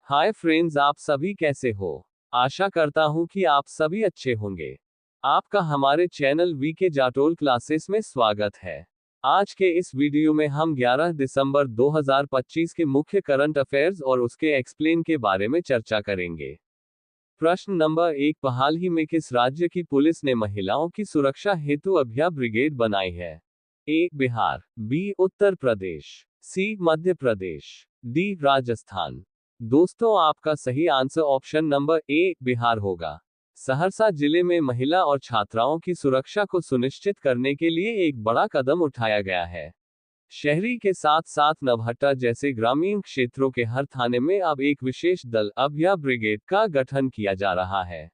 Hi friends, आप सभी कैसे हो। आशा करता हूं कि आप सभी अच्छे होंगे। आपका हमारे चैनल वीके जाटोल क्लासेस में स्वागत है। आज के इस वीडियो में हम 11 दिसंबर 2025 के मुख्य करंट अफेयर्स और उसके एक्सप्लेन के बारे में चर्चा करेंगे। प्रश्न नंबर 1, हाल ही में किस राज्य की पुलिस ने महिलाओं की सुरक्षा हेतु अभया ब्रिगेड बनाई है? ए बिहार, बी उत्तर प्रदेश, सी मध्य प्रदेश, डी राजस्थान। दोस्तों, आपका सही आंसर ऑप्शन नंबर ए बिहार होगा। सहरसा जिले में महिला और छात्राओं की सुरक्षा को सुनिश्चित करने के लिए एक बड़ा कदम उठाया गया है। शहरी के साथ साथ नवहट्टा जैसे ग्रामीण क्षेत्रों के हर थाने में अब एक विशेष दल अभया ब्रिगेड का गठन किया जा रहा है।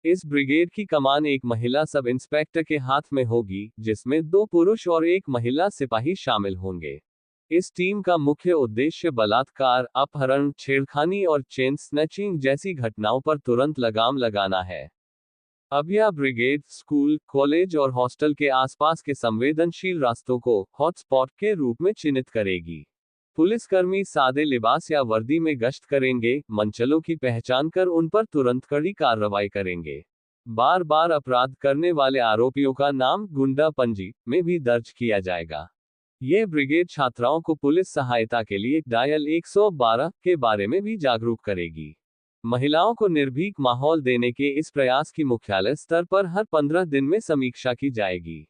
इस ब्रिगेड की कमान एक महिला सब इंस्पेक्टर के हाथ में होगी, जिसमें 2 पुरुष और 1 महिला सिपाही शामिल होंगे। इस टीम का मुख्य उद्देश्य बलात्कार, अपहरण, छेड़खानी और चेन स्नैचिंग जैसी घटनाओं पर तुरंत लगाम लगाना है। अभया ब्रिगेड स्कूल, कॉलेज और हॉस्टल के आसपास के संवेदनशील रास्तों को हॉटस्पॉट के रूप में चिन्हित करेगी। पुलिसकर्मी सादे लिबास या वर्दी में गश्त करेंगे, मनचलों की पहचान कर उन पर तुरंत कड़ी कार्रवाई करेंगे। बार बार अपराध करने वाले आरोपियों का नाम गुंडा पंजी में भी दर्ज किया जाएगा। यह ब्रिगेड छात्राओं को पुलिस सहायता के लिए डायल 112 के बारे में भी जागरूक करेगी। महिलाओं को निर्भीक माहौल देने के इस प्रयास की मुख्यालय स्तर पर हर 15 दिन में समीक्षा की जाएगी।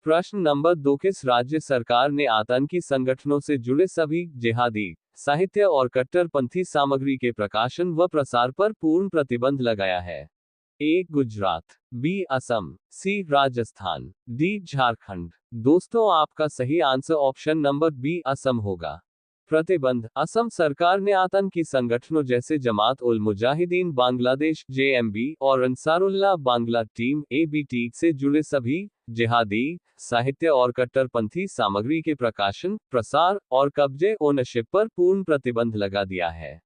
प्रश्न नंबर 2, किस राज्य सरकार ने आतंकी संगठनों से जुड़े सभी जिहादी साहित्य और कट्टरपंथी सामग्री के प्रकाशन व प्रसार पर पूर्ण प्रतिबंध लगाया है? A Gujarat, B Assam, C Rajasthan, D Jharkhand. दोस्तों, आपका सही answer option number B Assam होगा। प्रतिबंध: असम सरकार ने आतंकी संगठनों जैसे जमात उल मुजाहिदीन बांग्लादेश (जेएमबी) और अंसारुल्लाह बांग्ला टीम (एबीटी) से जुड़े सभी जिहादी साहित्य और कट्टरपंथी सामग्री के प्रकाशन, प्रसार और कब्जे ओनरशिप पर पूर्ण प्रतिबंध लगा दिया है।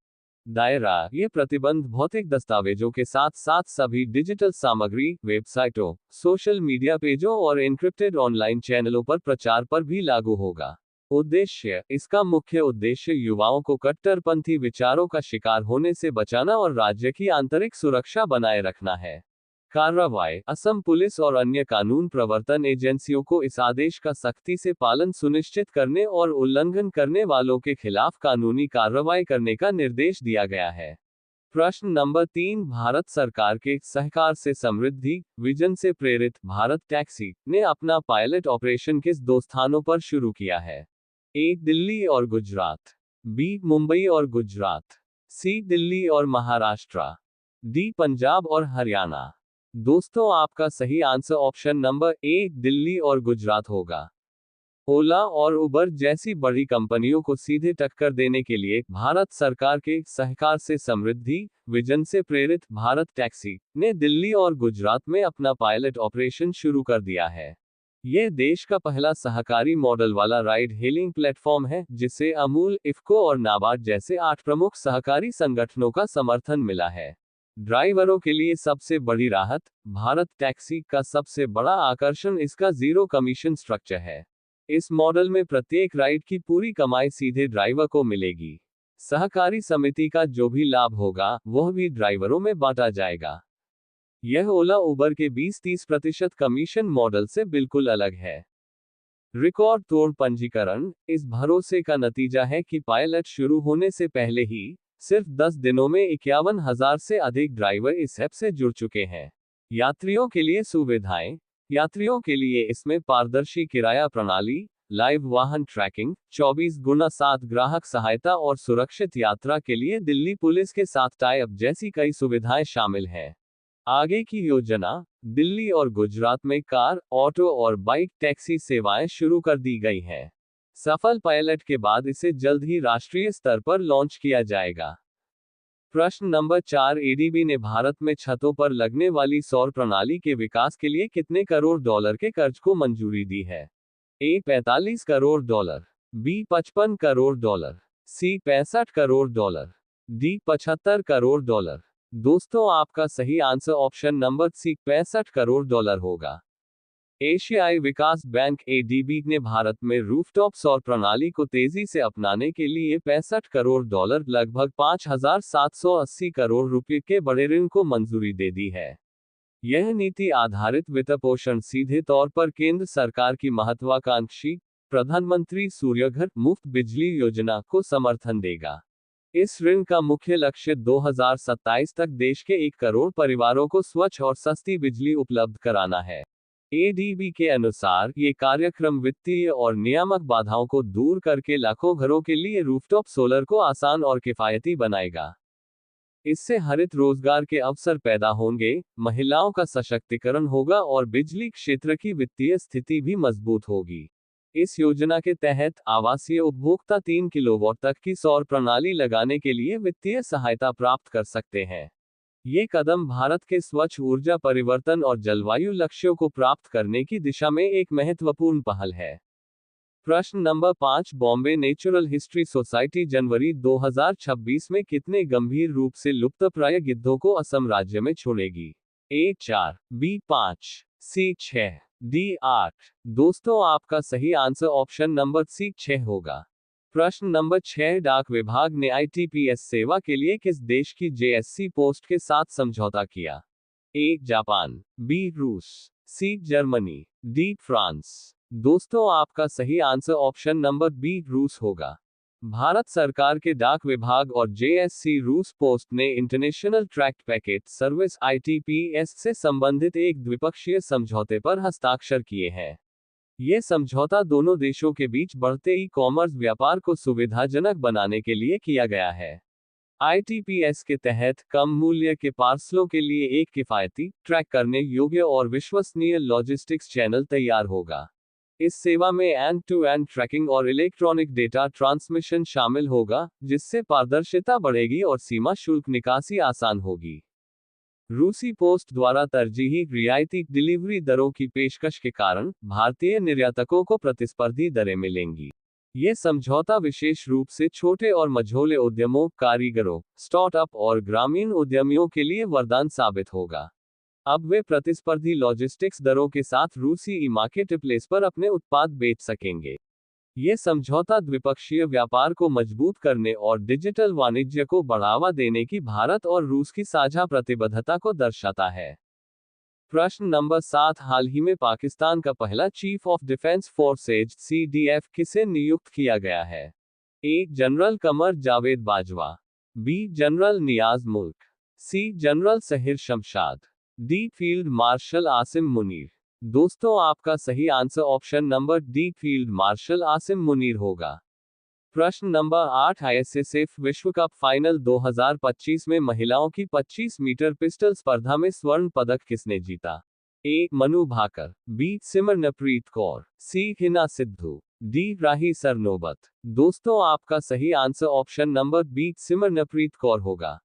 दायरा: ये प्रतिबंध भौतिक दस्तावेजों के साथ साथ सभी डिजिटल सामग्री, वेबसाइटों, सोशल मीडिया पेजों और एन्क्रिप्टेड ऑनलाइन चैनलों पर प्रचार पर भी लागू होगा। उद्देश्य: इसका मुख्य उद्देश्य युवाओं को कट्टरपंथी विचारों का शिकार होने से बचाना और राज्य की आंतरिक सुरक्षा बनाए रखना है। कार्रवाई: असम पुलिस और अन्य कानून प्रवर्तन एजेंसियों को इस आदेश का सख्ती से पालन सुनिश्चित करने और उल्लंघन करने वालों के खिलाफ कानूनी कार्रवाई करने का निर्देश दिया गया है। प्रश्न नंबर 3, भारत सरकार के सहकार से समृद्धि विजन से प्रेरित भारत टैक्सी ने अपना पायलट ऑपरेशन किस 2 स्थानों पर शुरू किया है? ए दिल्ली और गुजरात, बी मुंबई और गुजरात, सी दिल्ली और महाराष्ट्र, डी पंजाब और हरियाणा। दोस्तों, आपका सही आंसर ऑप्शन नंबर ए दिल्ली और गुजरात होगा। ओला और उबर जैसी बड़ी कंपनियों को सीधे टक्कर देने के लिए भारत सरकार के सहकार से समृद्धि विजन से प्रेरित भारत टैक्सी ने दिल्ली और गुजरात में अपना पायलट ऑपरेशन शुरू कर दिया है। यह देश का पहला सहकारी मॉडल वाला राइड हेलिंग प्लेटफॉर्म है, जिसे अमूल, इफ्को और नाबार्ड जैसे 8 प्रमुख सहकारी संगठनों का समर्थन मिला है। ड्राइवरों के लिए सबसे बड़ी राहत: भारत टैक्सी का सबसे बड़ा आकर्षण इसका जीरो कमीशन स्ट्रक्चर है। इस मॉडल में प्रत्येक राइड की पूरी कमाई सीधे ड्राइवर को मिलेगी। सहकारी समिति का जो भी लाभ होगा, वह भी ड्राइवरों में बांटा जाएगा। यह ओला उबर के 20-30% कमीशन मॉडल से बिल्कुल अलग है। रिकॉर्ड तोड़ पंजीकरण: इस भरोसे का नतीजा है कि पायलट शुरू होने से पहले ही सिर्फ 10 दिनों में 51,000 से अधिक ड्राइवर इस ऐप से जुड़ चुके हैं। यात्रियों के लिए सुविधाएं: यात्रियों के लिए इसमें पारदर्शी किराया प्रणाली, लाइव वाहन ट्रैकिंग, 24x7 ग्राहक सहायता और सुरक्षित यात्रा के लिए दिल्ली पुलिस के साथ टाई अप जैसी कई सुविधाएं शामिल हैं। आगे की योजना: दिल्ली और गुजरात में कार, ऑटो और बाइक टैक्सी सेवाएं शुरू कर दी गई हैं। सफल पायलट के बाद इसे जल्द ही राष्ट्रीय स्तर पर लॉन्च किया जाएगा। प्रश्न नंबर 4, एडीबी ने भारत में छतों पर लगने वाली सौर प्रणाली के विकास के लिए कितने करोड़ डॉलर के कर्ज को मंजूरी दी है? A 45 crore dollar, B 55 crore dollar, C 65 crore dollar, D 75 crore dollar. दोस्तों, आपका सही answer option number C 65 crore dollar होगा। एशियाई विकास बैंक एडीबी ने भारत में रूफटॉप सौर प्रणाली को तेजी से अपनाने के लिए $65 करोड़ लगभग 5,780 करोड़ रुपए के बड़े ऋण को मंजूरी दे दी है। यह नीति आधारित वित्तपोषण सीधे तौर पर केंद्र सरकार की महत्वाकांक्षी प्रधानमंत्री सूर्यघर मुफ्त बिजली योजना को समर्थन देगा। इस ऋण का मुख्य लक्ष्य 2027 तक देश के 1 करोड़ परिवारों को स्वच्छ और सस्ती बिजली उपलब्ध कराना है। एडीबी के अनुसार ये कार्यक्रम वित्तीय और नियामक बाधाओं को दूर करके लाखों घरों के लिए रूफटॉप सोलर को आसान और किफायती बनाएगा। इससे हरित रोजगार के अवसर पैदा होंगे, महिलाओं का सशक्तिकरण होगा और बिजली क्षेत्र की वित्तीय स्थिति भी मजबूत होगी। इस योजना के तहत आवासीय उपभोक्ता 3 किलोवाट तक की सौर प्रणाली लगाने के लिए वित्तीय सहायता प्राप्त कर सकते हैं। ये कदम भारत के स्वच्छ ऊर्जा परिवर्तन और जलवायु लक्ष्यों को प्राप्त करने की दिशा में एक महत्वपूर्ण पहल है। प्रश्न number 5, Bombay Natural History Society जनवरी 2026 में कितने गंभीर रूप से लुप्तप्राय गिद्धों को असम राज्य में छोड़ेगी? A 4, B 5, C 6, D 8। दोस्तों, आपका सही आंसर ऑप्शन नंबर C 6 होगा। प्रश्न नंबर 6, डाक विभाग ने ITPS सेवा के लिए किस देश की JSC पोस्ट के साथ समझौता किया? A जापान, B रूस, C जर्मनी, D फ्रांस। दोस्तों, आपका सही आंसर ऑप्शन नंबर बी रूस होगा। भारत सरकार के डाक विभाग और JSC रूस पोस्ट ने international tract packet service ITPS से संबंधित एक द्विपक्षीय समझौते पर हस्ताक्षर किए हैं। ये समझौता दोनों देशों के बीच बढ़ते ई-कॉमर्स व्यापार को सुविधाजनक बनाने के लिए किया गया है। ITPS के तहत कम मूल्य के पार्सलों के लिए एक किफायती, ट्रैक करने योग्य और विश्वसनीय लॉजिस्टिक्स चैनल तैयार होगा। इस सेवा में एंड-टू-एंड ट्रैकिंग और इलेक्ट्रॉनिक डेटा ट्रांसमिशन शामिल होगा, जिससे पारदर्शिता बढ़ेगी और सीमा शुल्क निकासी आसान होगी। रूसी पोस्ट द्वारा तरजीही रियायती डिलीवरी दरों की पेशकश के कारण भारतीय निर्यातकों को प्रतिस्पर्धी दरें मिलेंगी। ये समझौता विशेष रूप से छोटे और मझोले उद्यमों, कारीगरों, स्टार्टअप और ग्रामीण उद्यमियों के लिए वरदान साबित होगा। अब वे प्रतिस्पर्धी लॉजिस्टिक्स दरों के साथ रूसी ई-मार्केटप्लेस पर अपने उत्पाद बेच सकेंगे। ये समझौता द्विपक्षीय व्यापार को मजबूत करने और डिजिटल वाणिज्य को बढ़ावा देने की भारत और रूस की साझा प्रतिबद्धता को दर्शाता है। प्रश्न नंबर 7, हाल ही में पाकिस्तान का पहला chief of defence forces CDF किसे नियुक्त किया गया है? A general Qamar Javed Bajwa, B general Niaz Mulk, C general Sahir Shamshad, D field marshal Asim Munir. दोस्तों, आपका सही answer option number D field marshal Asim Munir होगा। प्रश्न नंबर 8, ISSF विश्व कप फाइनल 2025 में महिलाओं की 25 मीटर पिस्टल स्पर्धा में स्वर्ण पदक किसने जीता? A Manu Bhaker, B Simranpreet Kaur, C Hina Sidhu, D Rahi Sarnobat. दोस्तों, आपका सही answer option number B Simranpreet Kaur होगा।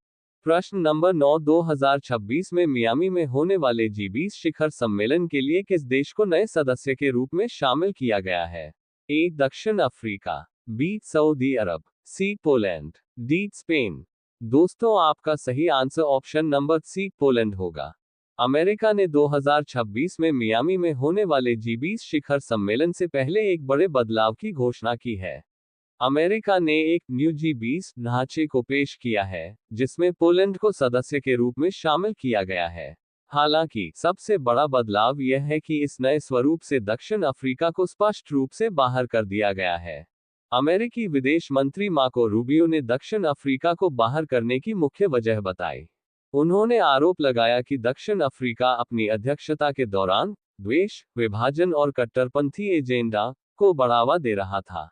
प्रश्न नंबर 9, 2026 में मियामी में होने वाले G20 शिखर सम्मेलन के लिए किस देश को नए सदस्य के रूप में शामिल किया गया है? A दक्षिण अफ्रीका, B सऊदी अरब, C पोलैंड, D स्पेन। दोस्तों, आपका सही answer option number C Poland होगा। अमेरिका ने 2026 में मियामी में होने वाले G20 शिखर सम्मेलन से पहले एक बड़े बदलाव की घोषणा की है। अमेरिका ने एक न्यू G20 ढांचे को पेश किया है, जिसमें पोलैंड को सदस्य के रूप में शामिल किया गया है। हालांकि सबसे बड़ा बदलाव यह है कि इस नए स्वरूप से दक्षिण अफ्रीका को स्पष्ट रूप से बाहर कर दिया गया है। अमेरिकी विदेश मंत्री मार्को रूबियो ने दक्षिण अफ्रीका को बाहर करने की मुख्य वजह बताई। उन्होंने आरोप लगाया कि दक्षिण अफ्रीका अपनी अध्यक्षता के दौरान द्वेष, विभाजन और कट्टरपंथी एजेंडा को बढ़ावा दे रहा था।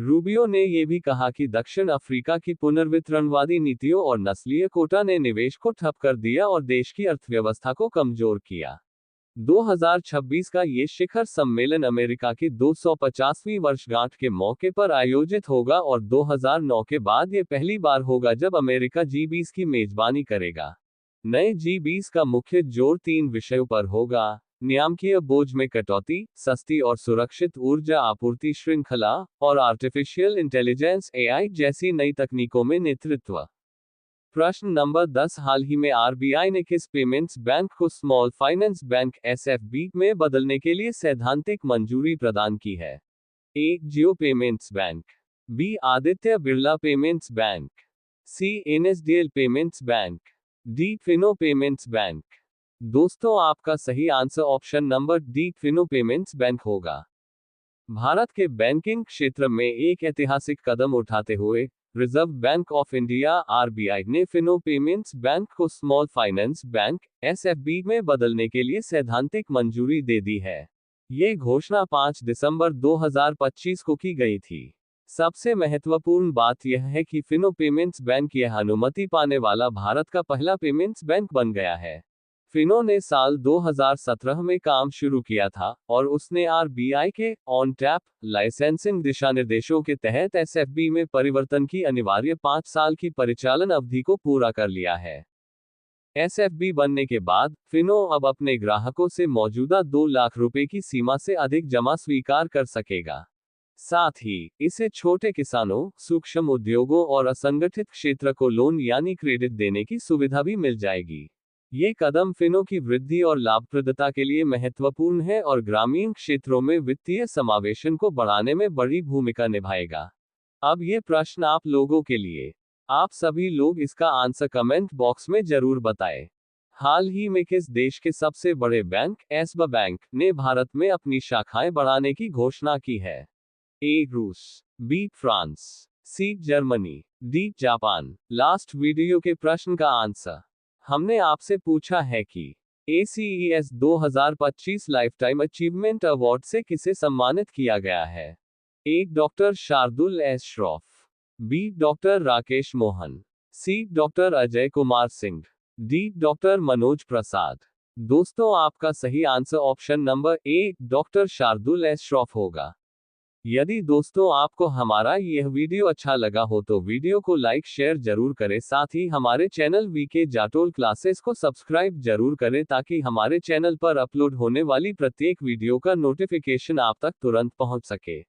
रूबियो ने यह भी कहा कि दक्षिण अफ्रीका की पुनर्वितरणवादी नीतियों और नस्लीय कोटा ने निवेश को ठप कर दिया और देश की अर्थव्यवस्था को कमजोर किया। 2026 का ये शिखर सम्मेलन अमेरिका की 250वीं वर्षगांठ के मौके पर आयोजित होगा और 2009 के बाद ये पहली बार होगा जब अमेरिका G20 की मेजबानी करेगा। नए G20 का मुख्य जोर 3 विषयों पर होगा: नियामकीय बोझ में कटौती, सस्ती और सुरक्षित ऊर्जा आपूर्ति श्रृंखला, और आर्टिफिशियल इंटेलिजेंस AI जैसी नई तकनीकों में नेतृत्व। प्रश्न नंबर 10, हाल ही में आरबीआई ने किस पेमेंट्स बैंक को स्मॉल फाइनेंस बैंक एसएफबी में बदलने के लिए सैद्धांतिक मंजूरी प्रदान की है? A. Jio payments bank, B. Aditya Birla payments bank, C. NSDL payments bank, D. Fino payments bank. दोस्तों, आपका सही answer option number D Fino payments bank होगा। भारत के बैंकिंग क्षेत्र में एक ऐतिहासिक कदम उठाते हुए reserve bank of India RBI ने फिनो पेमेंट्स बैंक को स्मॉल फाइनेंस बैंक एसएफबी में बदलने के लिए सैद्धांतिक मंजूरी दे दी है। ये घोषणा 5 दिसंबर 2025 को की गई थी। सबसे महत्वपूर्ण बात यह है कि फिनो पेमेंट्स बैंक यह अनुमति पाने वाला भारत का पहला पेमेंट्स बैंक बन गया है। फिनो ने साल 2017 में काम शुरू किया था और उसने आरबीआई के ऑन टैप लाइसेंसिंग दिशानिर्देशों के तहत एसएफबी में परिवर्तन की अनिवार्य 5 साल की परिचालन अवधि को पूरा कर लिया है। एसएफबी बनने के बाद फिनो अब अपने ग्राहकों से मौजूदा 2 लाख रुपए की सीमा से अधिक जमा स्वीकार कर सकेगा। साथ ही इसे छोटे किसानों, सूक्ष्म उद्योगों और असंगठित क्षेत्र को लोन यानी क्रेडिट देने की सुविधा भी मिल जाएगी। ये कदम फिनो की वृद्धि और लाभप्रदता के लिए महत्वपूर्ण है और ग्रामीण क्षेत्रों में वित्तीय समावेशन को बढ़ाने में बड़ी भूमिका निभाएगा। अब ये प्रश्न आप लोगों के लिए। आप सभी लोग इसका आंसर कमेंट बॉक्स में जरूर बताएं। हाल ही में किस देश के सबसे बड़े बैंक एसबी बैंक ने भारत में अपनी शाखाएं बढ़ाने की घोषणा की है? ए. रूस, B. France, C. Germany, D. Japan. Last video के प्रश्न का आंसर हमने आपसे पूछा है कि ACES 2025 लाइफटाइम अचीवमेंट अवार्ड से किसे सम्मानित किया गया है? A. Doctor Shardul S Shroff, B. Doctor Rakesh Mohan, C. Doctor Ajay Kumar Singh, D. Doctor Manoj Prasad. दोस्तों, आपका सही answer option number A doctor Shardul S Shroff होगा। यदि दोस्तों आपको हमारा यह वीडियो अच्छा लगा हो तो वीडियो को लाइक शेयर जरूर करें, साथ ही हमारे चैनल वीके जाटोल क्लासेस को सब्सक्राइब जरूर करें ताकि हमारे चैनल पर अपलोड होने वाली प्रत्येक वीडियो का नोटिफिकेशन आप तक तुरंत पहुंच सके।